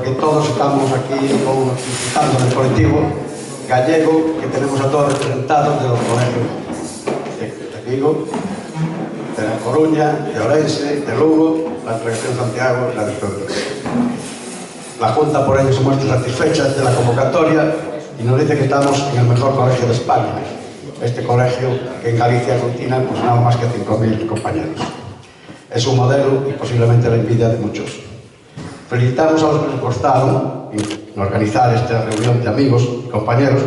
porque todos estamos aquí disfrutando del colectivo gallego que tenemos a todos representados de los colegios de Vigo, de La Coruña, de Ourense, de Lugo, la Delegación Santiago y la de Toledo. La Junta por ello se muestra satisfecha de la convocatoria y nos dice que estamos en el mejor colegio de España. Este colegio que en Galicia aglutina pues nada más que 5.000 compañeros. Es un modelo y posiblemente la envidia de muchos. Felicitamos a los que nos costaron en organizar esta reunión de amigos y compañeros,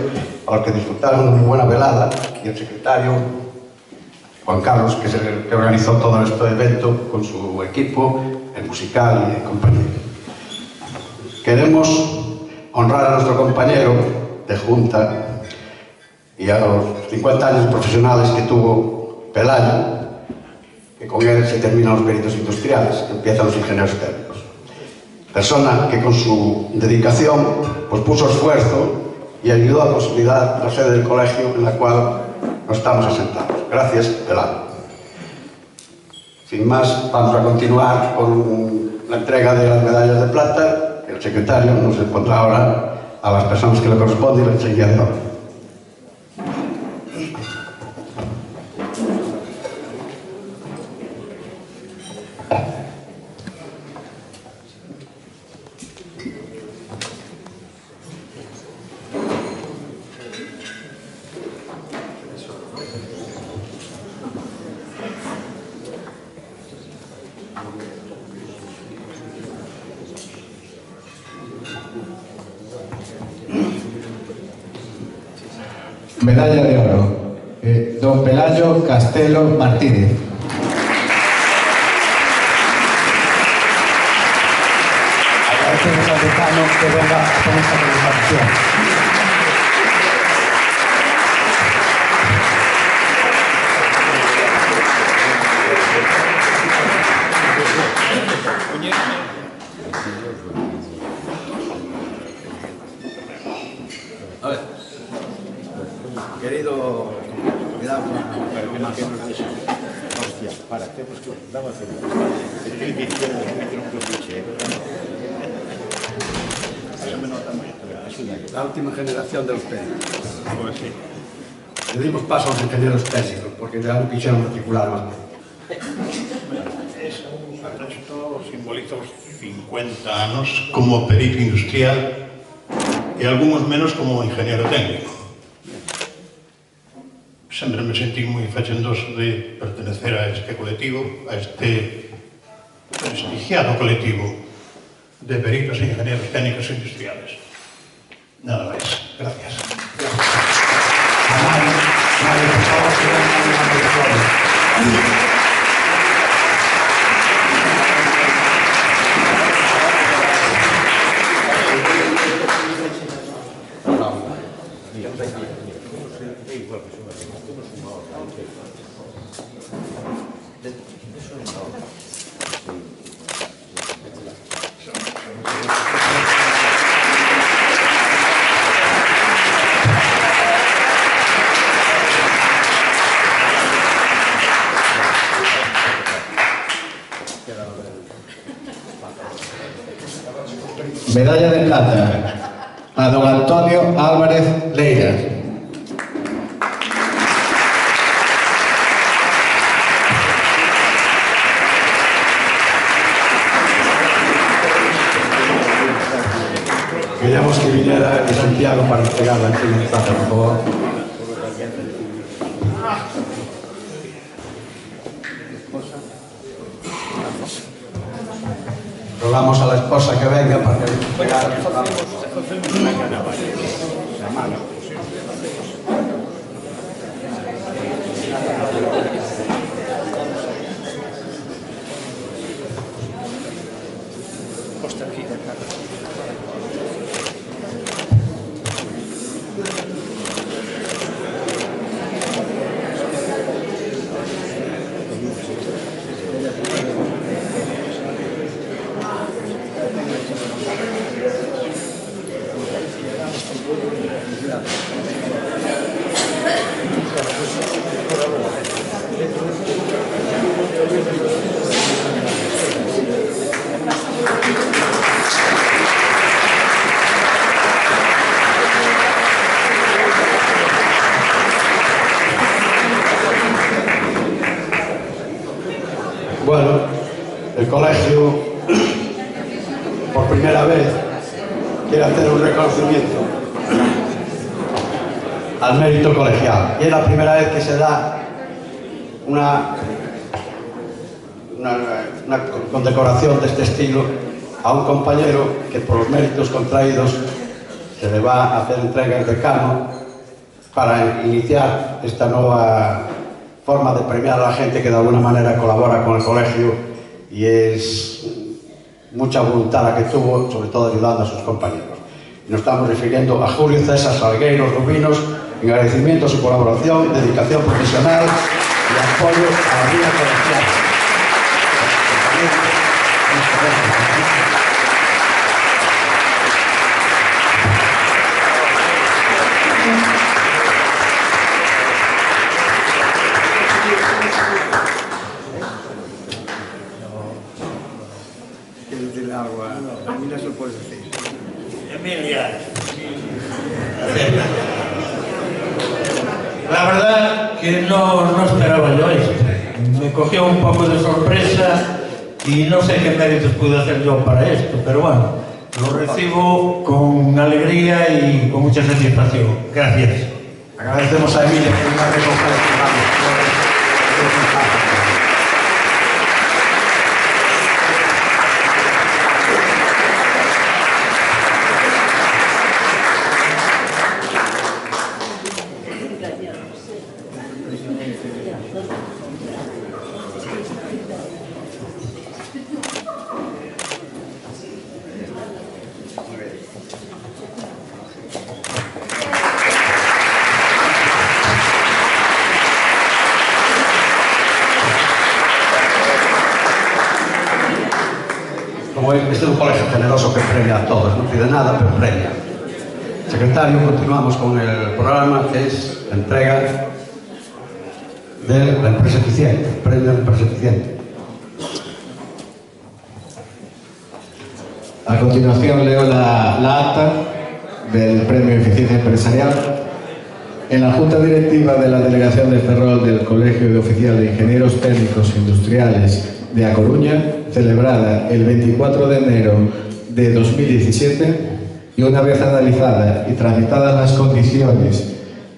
a los que disfrutaron de una buena velada, y el secretario Juan Carlos, que organizó todo este evento con su equipo, el musical y el compañero. Queremos honrar a nuestro compañero de Junta y a los 50 años profesionales que tuvo Pelayo, que con él se terminan los peritos industriales, que empiezan los ingenieros técnicos. Persona que con su dedicación pues puso esfuerzo y ayudó a consolidar la sede del colegio en la cual nos estamos asentados. Gracias, Pelayo. Sin más, vamos a continuar con la entrega de las medallas de plata. El secretario nos pondrá ahora a las personas que le corresponden y les seguirá de ahora. Medalla de oro, don Pelayo Castelo Martínez. Agradecemos al decano que venga con esta presentación. Querido, cuidado con hostia, para, pues dame a hacer la última generación de los técnicos. Pues sí. Le dimos paso a los ingenieros técnicos, porque ya no quisieron matricular más. Esto simboliza os 50 anos como perito industrial e algúns menos como ingeniero técnico. Sempre me sentí moi fachendoso de pertenecer a este colectivo, a este prestigiado colectivo de peritos e ingenieros técnicos e industriales. Nada máis. Gracias. Medalla de plata a don Antonio Álvarez Leiras. Queríamos que viniera de Santiago para entregarla aquí en el plata, por favor. Rogamos a la esposa que venga para que colegio, por primera vez, quiere hacer un reconocimiento al mérito colegial. Y es la primera vez que se da una condecoración de este estilo a un compañero que por los méritos contraídos se le va a hacer entrega el decano para iniciar esta nueva forma de premiar a la gente que de alguna manera colabora con el colegio, y es mucha voluntad la que tuvo, sobre todo ayudando a sus compañeros. Y nos estamos refiriendo a Julio César Salgueiros Rubinos, en agradecimiento a su colaboración, dedicación profesional y apoyo a la vida colegial. ¿Quieres decirle algo a Emilia? Se lo puedes decir. Emilia, la verdad que no esperaba yo esto. Me cogió un poco de sorpresa y no sé qué méritos pude hacer yo para esto, pero bueno, lo recibo con alegría y con mucha satisfacción. Gracias. Agradecemos a Emilia que nos ha recogido el programa. Como este es un colegio generoso que premia a todos, no pide nada, pero premia. Secretario, continuamos con el programa, que es la entrega de la empresa eficiente, el premio de la empresa eficiente. A continuación leo la acta del Premio Eficiencia Empresarial. En la Junta Directiva de la Delegación de Ferrol del Colegio de Oficial de Ingenieros Técnicos Industriales de A Coruña, celebrada el 24 de enero de 2017, y una vez analizadas y tramitadas las condiciones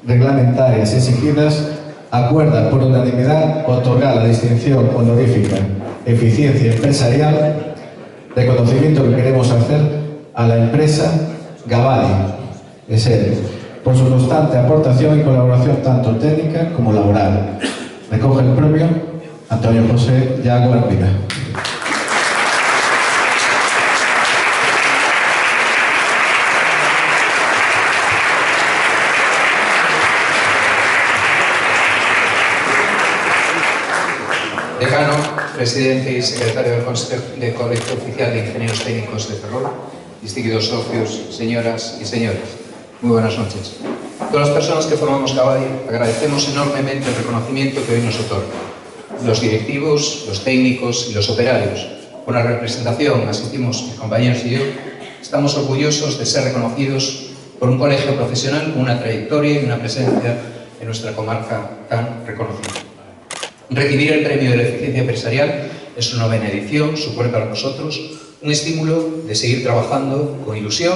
reglamentarias exigidas, acuerda por unanimidad otorgar la distinción honorífica Eficiencia Empresarial, reconocimiento que queremos hacer a la empresa Gavadi S.L. por su constante aportación y colaboración tanto técnica como laboral. Recoge el premio Antonio José Yago Arpina. Decano, presidente y secretario del Consejo de Colegio Oficial de Ingenieros Técnicos de Ferrol, distinguidos socios, señoras y señores, muy buenas noches. Todas las personas que formamos Gavadi agradecemos enormemente el reconocimiento que hoy nos otorga. Los directivos, los técnicos y los operarios, con la representación, asistimos mis compañeros y yo, estamos orgullosos de ser reconocidos por un colegio profesional con una trayectoria y una presencia en nuestra comarca tan reconocida. Recibir el premio de la eficiencia empresarial es una novena edición, supone para nosotros un estímulo de seguir trabajando con ilusión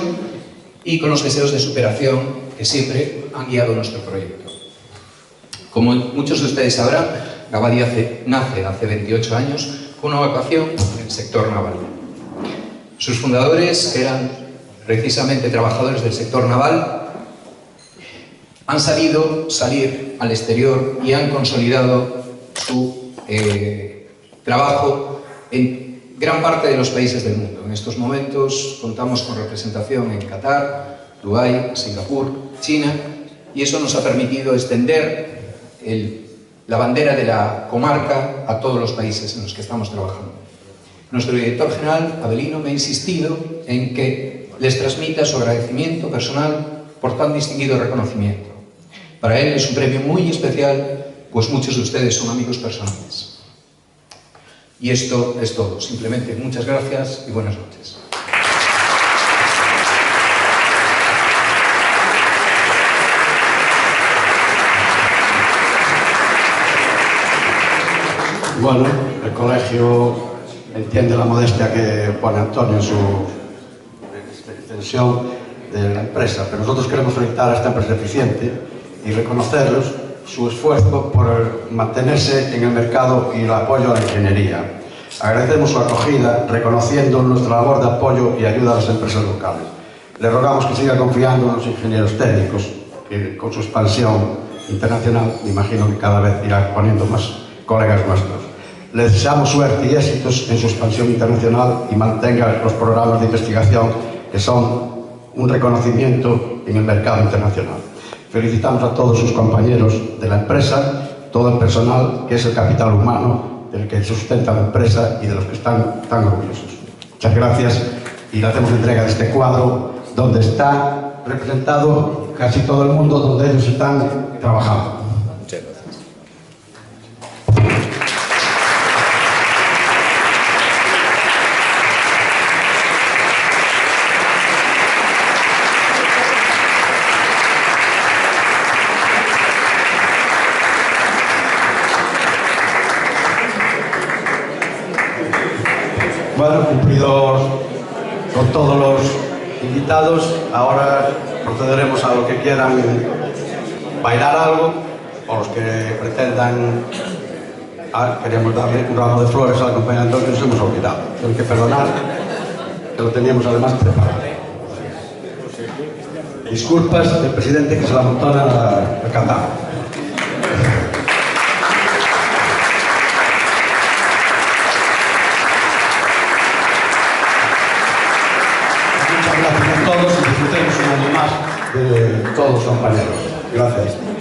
y con los deseos de superación que siempre han guiado nuestro proyecto. Como muchos de ustedes sabrán, Gavadi nace hace 28 años con una vocación en el sector naval. Sus fundadores, que eran precisamente trabajadores del sector naval, han salir al exterior y han consolidado su trabajo en gran parte de los países del mundo. En estos momentos contamos con representación en Qatar, Dubái, Singapur, China, y eso nos ha permitido extender la bandera de la comarca a todos los países en los que estamos trabajando. Nuestro director general, Abelino, me ha insistido en que les transmita su agradecimiento personal por tan distinguido reconocimiento. Para él es un premio muy especial, pues muchos de ustedes son amigos personales. Y esto es todo. Simplemente muchas gracias y buenas noches. Bueno, el colegio entiende la modestia que pone Antonio en su extensión de la empresa, pero nosotros queremos felicitar a esta empresa eficiente y reconocerlos su esfuerzo por mantenerse en el mercado y el apoyo a la ingeniería. Agradecemos su acogida, reconociendo nuestra labor de apoyo y ayuda a las empresas locales. Le rogamos que siga confiando en los ingenieros técnicos, que con su expansión internacional, me imagino que cada vez irá poniendo más colegas nuestros. Le deseamos suerte y éxitos en su expansión internacional y mantenga los programas de investigación que son un reconocimiento en el mercado internacional. Felicitamos a todos sus compañeros de la empresa, todo el personal que es el capital humano del que sustenta la empresa y de los que están tan orgullosos. Muchas gracias y le hacemos entrega de este cuadro donde está representado casi todo el mundo donde ellos están trabajando. Muchas gracias. Bueno, cumplidos con todos los invitados, ahora procederemos a lo que quieran bailar algo o los que pretendan. Queríamos darle un ramo de flores al compañero Antonio que nos hemos olvidado. Tengo que perdonar, que lo teníamos además preparado. Disculpas del presidente que se la amontona a cantar. Muchas gracias a todos y disfrutemos un año más de todos los compañeros. Gracias.